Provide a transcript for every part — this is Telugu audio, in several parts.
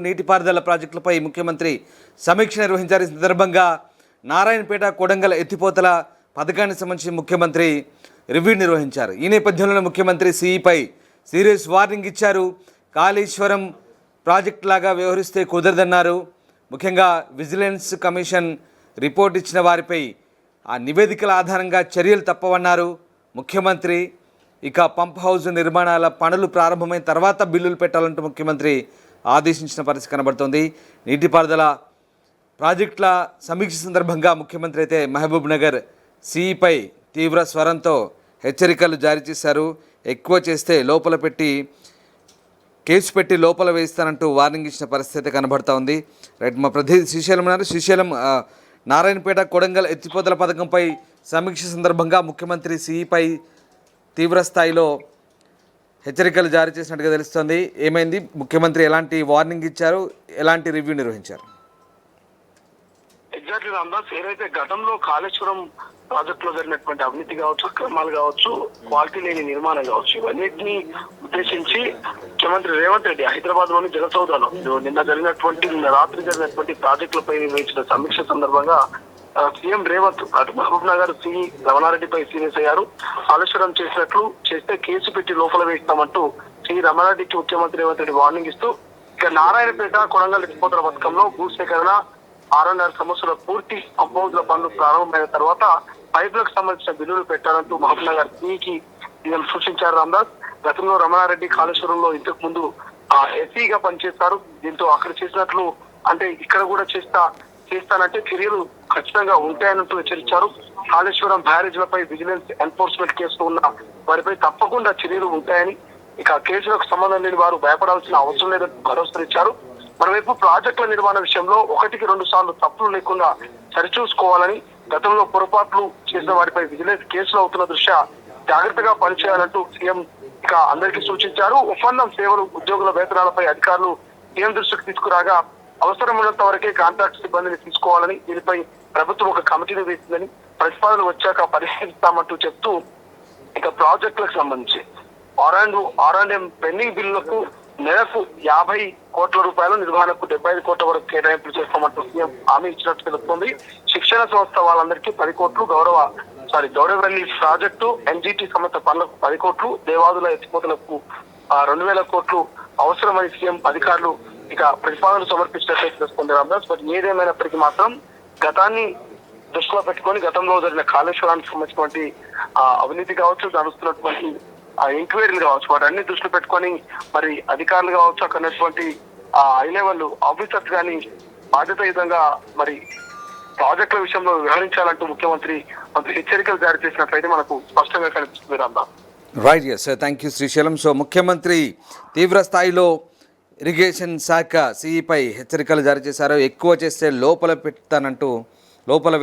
నీటిపారుదల ప్రాజెక్టులపై ముఖ్యమంత్రి సమీక్ష నిర్వహించారు. ఈ సందర్భంగా నారాయణపేట కొడంగల్ ఎత్తిపోతల పథకానికి సంబంధించి ముఖ్యమంత్రి రివ్యూ నిర్వహించారు. ఈ నేపథ్యంలో ముఖ్యమంత్రి సిఈపై సీరియస్ వార్నింగ్ ఇచ్చారు. కాళేశ్వరం ప్రాజెక్ట్ లాగా వ్యవహరిస్తే కుదరదన్నారు. ముఖ్యంగా విజిలెన్స్ కమిషన్ రిపోర్ట్ ఇచ్చిన వారిపై ఆ నివేదికల ఆధారంగా చర్యలు తప్పవన్నారు ముఖ్యమంత్రి. ఇక పంప్ హౌస్ నిర్మాణాల పనులు ప్రారంభమైన తర్వాత బిల్లులు పెట్టాలంటూ ముఖ్యమంత్రి ఆదేశించిన పరిస్థితి కనబడుతోంది. నీటిపారుదల ప్రాజెక్టుల సమీక్ష సందర్భంగా ముఖ్యమంత్రి అయితే మహబూబ్ నగర్ సిఈపై తీవ్ర స్వరంతో హెచ్చరికలు జారీ చేశారు. ఎక్కువ చేస్తే కేసు పెట్టి లోపల వేస్తానంటూ వార్నింగ్ ఇచ్చిన పరిస్థితి కనబడుతూ ఉంది. రైట్, మా ప్రతినిధి శ్రీశైలం ఉన్నారు. శ్రీశైలం, నారాయణపేట కొడంగల్ ఎత్తిపోతల పథకంపై సమీక్ష సందర్భంగా ముఖ్యమంత్రి సిఈపై తీవ్ర స్థాయిలో హెచ్చరికలు జారీ చేసినట్టుగా తెలుస్తోంది. ఏమైంది? ముఖ్యమంత్రి ఎలాంటి వార్నింగ్ ఇచ్చారు? ఎలాంటి రివ్యూ నిర్వహించారు? ఎగ్జాక్ట్లీ రామ్దాస్, ఏదైతే గతంలో కాళేశ్వరం ప్రాజెక్టులో జరిగినటువంటి అవినీతి కావచ్చు, అక్రమాలు కావచ్చు, క్వాలిటీ లేని నిర్మాణం కావచ్చు, ఇవన్నిటిని ఉద్దేశించి ముఖ్యమంత్రి రేవంత్ రెడ్డి హైదరాబాద్ లోని జలసౌధలో నిన్న రాత్రి జరిగినటువంటి ప్రాజెక్టులపై నిర్వహించిన సమీక్ష సందర్భంగా సీఎం రేవంత్ అటు మహబూబ్ నగర్ సిఈ రమణారెడ్డిపై సీరియస్ అయ్యారు. ఆలస్యం చేస్తే కేసు పెట్టి లోపల వేస్తామంటూ సి రమణారెడ్డికి ముఖ్యమంత్రి రేవంత్ రెడ్డి వార్నింగ్ ఇస్తూ, ఇక నారాయణపేట కొడంగల్ ఎత్తిపోతల పథకంలో భూసేకరణ 6.5 సంవత్సరాల పూర్తి పంపౌజ్ల పనులు ప్రారంభమైన తర్వాత పైపులకు సంబంధించిన బిల్లులు పెట్టాలంటూ మహబూబ్ నగర్ సిఈకి సూచించారు రామ్దాస్. గతంలో రమణారెడ్డి కాళేశ్వరంలో ఇంతకు ముందు ఎస్సీగా పనిచేస్తారు. దీంతో అక్కడ చేసినట్లు అంటే ఇక్కడ కూడా చేస్తానంటే చర్యలు ఖచ్చితంగా ఉంటాయన్నట్టు హెచ్చరించారు. కాళేశ్వరం బ్యారేజ్లపై విజిలెన్స్ ఎన్ఫోర్స్మెంట్ కేసులో ఉన్న వారిపై తప్పకుండా చర్యలు ఉంటాయని, ఇక కేసులకు సంబంధం లేని వారు భయపడాల్సిన అవసరం లేదని భరోసా ఇచ్చారు. మరోవైపు ప్రాజెక్టుల నిర్మాణ విషయంలో 1-2 సార్లు తప్పులు లేకుండా సరిచూసుకోవాలని, గతంలో పొరపాట్లు చేసిన వారిపై విజిలెన్స్ కేసులు అవుతున్న దృష్ట్యా జాగ్రత్తగా పనిచేయాలంటూ సీఎం ఇక అందరికీ సూచించారు. ఒప్పందం సేవలు ఉద్యోగుల వేతనాలపై అధికారులు సీఎం దృష్టికి తీసుకురాగా అవసరమైనంత వరకే కాంట్రాక్ట్ సిబ్బందిని తీసుకోవాలని, దీనిపై ప్రభుత్వం ఒక కమిటీని వేసిందని, ప్రతిపాదనలు వచ్చాక పరిశీలిస్తామంటూ చెప్తూ, ఇక ప్రాజెక్టులకు సంబంధించి R&M పెండింగ్ బిల్లులకు నెలకు 50 కోట్ల రూపాయల నిర్వహణకు 75 కోట్ల వరకు కేటాయింపులు చేస్తామంటూ సీఎం హామీ ఇచ్చినట్టు తెలుస్తోంది. శిక్షణ సంస్థ వాళ్ళందరికీ 10 కోట్లు, గౌరవల్లి ప్రాజెక్టు NGT సమేత పనులకు 10 కోట్లు, దేవాదుల ఎత్తిపోతలకు 2,000 కోట్లు అవసరమని సీఎం అధికారులు ఇక ప్రతిపాదనలు సమర్పించినట్టు తెలుస్తుంది రామ్దాస్. బట్ ఏదేమైనప్పటికీ మాత్రం గతాన్ని దృష్టిలో పెట్టుకొని గతంలో జరిగిన కాళేశ్వరానికి సంబంధించినటువంటి అవినీతి కావచ్చు, నడుస్తున్నటువంటి ఎంక్వైరీలు కావచ్చు, వాటన్ని దృష్టిలో పెట్టుకొని మరి అధికారులు కావచ్చు, అక్కడటువంటి హై లెవెల్ ఆఫీసర్స్ కానీ బాధ్యతాయుతంగా మరి ప్రాజెక్టుల విషయంలో వ్యవహరించాలంటూ ముఖ్యమంత్రి హెచ్చరికలు జారీ చేసినట్లయితే మనకు స్పష్టంగా కనిపిస్తుంది రామ్దా. Right, yes, thank you Srisailam. So ముఖ్యమంత్రి తీవ్ర స్థాయిలో ఇరిగేషన్ శాఖ సిఈపై హెచ్చరికలు జారీ చేశారు. ఎక్కువ చేస్తే లోపల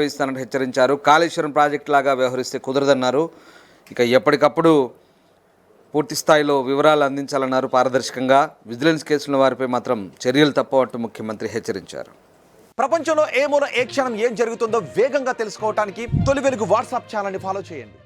వేస్తానంటూ హెచ్చరించారు. కాళేశ్వరం ప్రాజెక్టు లాగా వ్యవహరిస్తే కుదరదన్నారు. ఇక ఎప్పటికప్పుడు పూర్తి స్థాయిలో వివరాలు అందించాలన్నారు. పారదర్శకంగా విజిలెన్స్ కేసుల వారిపై మాత్రం చర్యలు తప్పవంటూ ముఖ్యమంత్రి హెచ్చరించారు. ప్రపంచంలో ఏ మూల ఏ క్షణం ఏం జరుగుతుందో వేగంగా తెలుసుకోవడానికి తొలి వెలుగు వాట్సాప్ ఛానల్ని ఫాలో చేయండి.